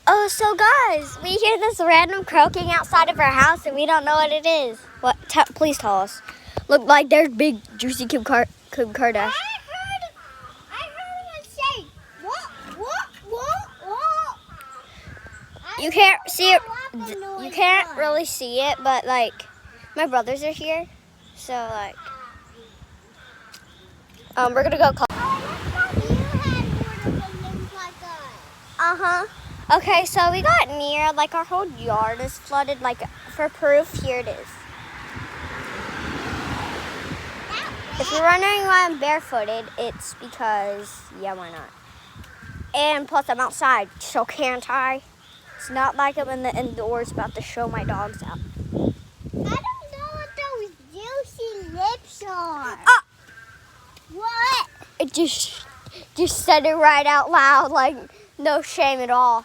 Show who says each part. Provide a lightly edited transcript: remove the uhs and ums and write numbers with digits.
Speaker 1: Oh, so guys, we hear this random croaking outside of our house, and we don't know what it is. What? Please tell us. Look, like there's big, juicy Kim Kardashian.
Speaker 2: I heard him say, what?
Speaker 1: You can't see it. You can't really see it, but like, my brothers are here, so like, we're gonna go call. Okay, so we got near, like our whole yard is flooded, like for proof, here it is. If you're wondering why I'm barefooted, it's because, yeah, why not? And plus I'm outside, so can't I? It's not like I'm in the indoors about to show my dogs out.
Speaker 2: I don't know what those juicy lips are.
Speaker 1: What? It just said it right out loud, like no shame at all.